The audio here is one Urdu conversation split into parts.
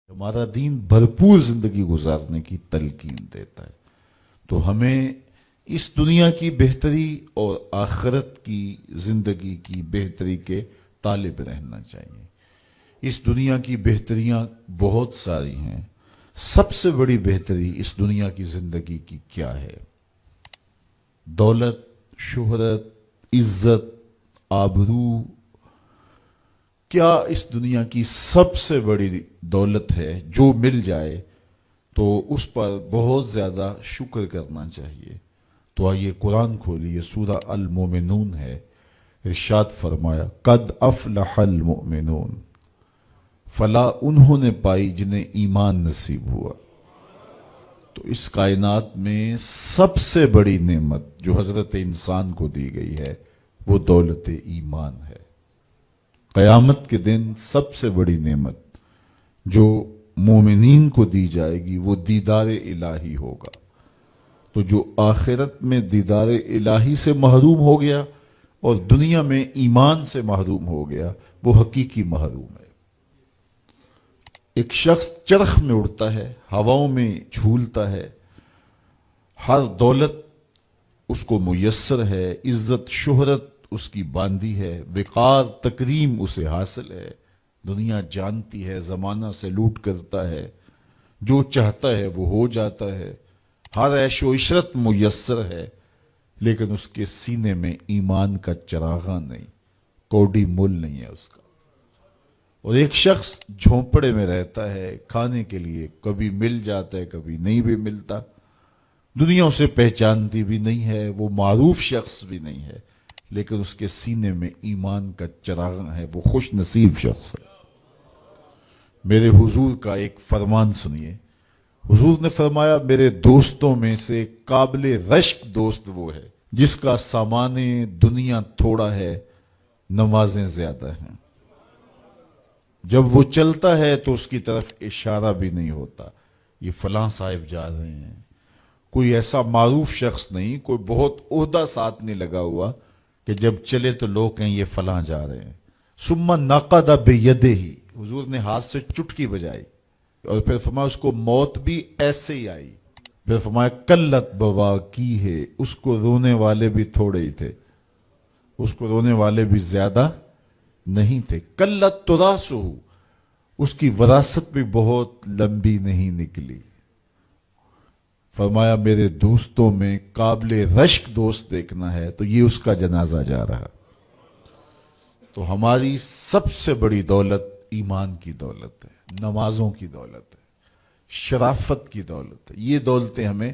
ہمارا دین بھرپور زندگی گزارنے کی تلقین دیتا ہے، تو ہمیں اس دنیا کی بہتری اور آخرت کی زندگی کی بہتری کے طالب رہنا چاہیے۔ اس دنیا کی بہتریاں بہت ساری ہیں، سب سے بڑی بہتری اس دنیا کی زندگی کی کیا ہے؟ دولت، شہرت، عزت، آبرو، کیا اس دنیا کی سب سے بڑی دولت ہے؟ جو مل جائے تو اس پر بہت زیادہ شکر کرنا چاہیے۔ تو آئیے قرآن کھولیے، سورہ المومنون ہے، ارشاد فرمایا قد افلح المؤمنون، فلاح انہوں نے پائی جنہیں ایمان نصیب ہوا۔ تو اس کائنات میں سب سے بڑی نعمت جو حضرت انسان کو دی گئی ہے وہ دولت ایمان ہے۔ قیامت کے دن سب سے بڑی نعمت جو مومنین کو دی جائے گی وہ دیدار الہی ہوگا۔ تو جو آخرت میں دیدار الہی سے محروم ہو گیا اور دنیا میں ایمان سے محروم ہو گیا وہ حقیقی محروم ہے۔ ایک شخص چرخ میں اڑتا ہے، ہواؤں میں جھولتا ہے، ہر دولت اس کو میسر ہے، عزت شہرت اس کی باندھی ہے، وقار تکریم اسے حاصل ہے، دنیا جانتی ہے، زمانہ سے لوٹ کرتا ہے، جو چاہتا ہے وہ ہو جاتا ہے، ہر عیش و عشرت میسر ہے، لیکن اس کے سینے میں ایمان کا چراغاں نہیں، کوڑی مول نہیں ہے اس کا۔ اور ایک شخص جھونپڑے میں رہتا ہے، کھانے کے لیے کبھی مل جاتا ہے کبھی نہیں بھی ملتا، دنیا اسے پہچانتی بھی نہیں ہے، وہ معروف شخص بھی نہیں ہے، لیکن اس کے سینے میں ایمان کا چراغاں ہے، وہ خوش نصیب شخص ہے۔ میرے حضور کا ایک فرمان سنیے، حضور نے فرمایا میرے دوستوں میں سے قابل رشک دوست وہ ہے جس کا سامان دنیا تھوڑا ہے، نمازیں زیادہ ہیں۔ جب وہ چلتا ہے تو اس کی طرف اشارہ بھی نہیں ہوتا، یہ فلاں صاحب جا رہے ہیں، کوئی ایسا معروف شخص نہیں، کوئی بہت عہدہ ساتھ نہیں لگا ہوا کہ جب چلے تو لوگ کہیں یہ فلاں جا رہے ہیں۔ ثم نقد بیدہ، حضور نے ہاتھ سے چٹکی بجائی اور پھر فرمایا اس کو موت بھی ایسے ہی آئی، پھر فرمایا قلت بواکی ہے، اس کو رونے والے بھی تھوڑے ہی تھے، اس کو رونے والے بھی زیادہ نہیں تھے۔ قلت تراسہ، اس کی وراثت بھی بہت لمبی نہیں نکلی۔ فرمایا میرے دوستوں میں قابل رشک دوست دیکھنا ہے تو یہ اس کا جنازہ جا رہا۔ تو ہماری سب سے بڑی دولت ایمان کی دولت ہے، نمازوں کی دولت ہے، شرافت کی دولت ہے۔ یہ دولتیں ہمیں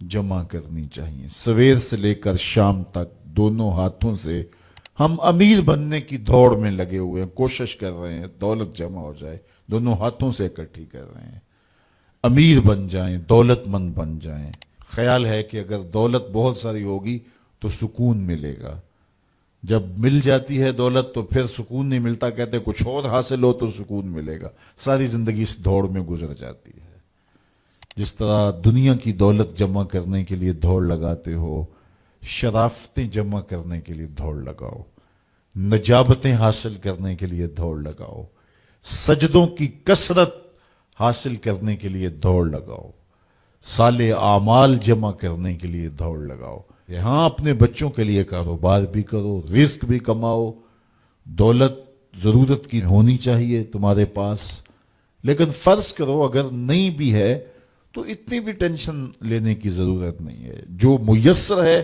جمع کرنی چاہیے، سویر سے لے کر شام تک دونوں ہاتھوں سے ہم امیر بننے کی دوڑ میں لگے ہوئے ہیں، کوشش کر رہے ہیں دولت جمع ہو جائے، دونوں ہاتھوں سے اکٹھی کر رہے ہیں، امیر بن جائیں، دولت مند بن جائیں۔ خیال ہے کہ اگر دولت بہت ساری ہوگی تو سکون ملے گا، جب مل جاتی ہے دولت تو پھر سکون نہیں ملتا، کہتے ہیں کچھ اور حاصل ہو تو سکون ملے گا، ساری زندگی اس دوڑ میں گزر جاتی ہے۔ جس طرح دنیا کی دولت جمع کرنے کے لیے دوڑ لگاتے ہو، شرافتیں جمع کرنے کے لیے دوڑ لگاؤ، نجابتیں حاصل کرنے کے لیے دوڑ لگاؤ، سجدوں کی کثرت حاصل کرنے کے لیے دوڑ لگاؤ، صالح اعمال جمع کرنے کے لیے دوڑ لگاؤ۔ یہاں اپنے بچوں کے لیے کاروبار بھی کرو، رزق بھی کماؤ، دولت ضرورت کی ہونی چاہیے تمہارے پاس، لیکن فرض کرو اگر نہیں بھی ہے تو اتنی بھی ٹینشن لینے کی ضرورت نہیں ہے، جو میسر ہے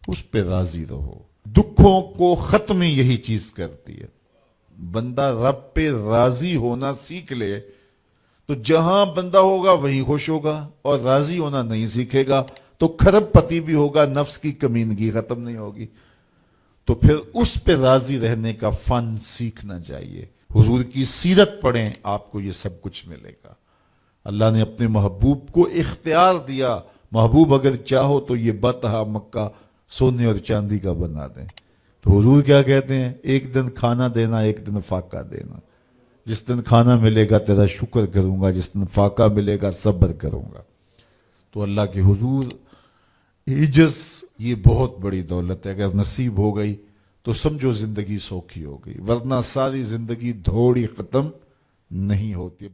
اس پہ راضی رہو۔ دکھوں کو ختم یہی چیز کرتی ہے، بندہ رب پہ راضی ہونا سیکھ لے تو جہاں بندہ ہوگا وہیں خوش ہوگا، اور راضی ہونا نہیں سیکھے گا تو کھرب پتی بھی ہوگا، نفس کی کمینگی ختم نہیں ہوگی۔ تو پھر اس پہ راضی رہنے کا فن سیکھنا چاہیے۔ حضور کی سیرت پڑھیں، آپ کو یہ سب کچھ ملے گا۔ اللہ نے اپنے محبوب کو اختیار دیا، محبوب اگر چاہو تو یہ بطحا مکہ سونے اور چاندی کا بنا دیں۔ تو حضور کیا کہتے ہیں؟ ایک دن کھانا دینا، ایک دن فاقہ دینا۔ جس دن کھانا ملے گا تیرا شکر کروں گا، جس دن فاقہ ملے گا صبر کروں گا۔ تو اللہ کے حضور عجز یہ بہت بڑی دولت ہے، اگر نصیب ہو گئی تو سمجھو زندگی سوکھی ہو گئی، ورنہ ساری زندگی دھوڑی ختم نہیں ہوتی۔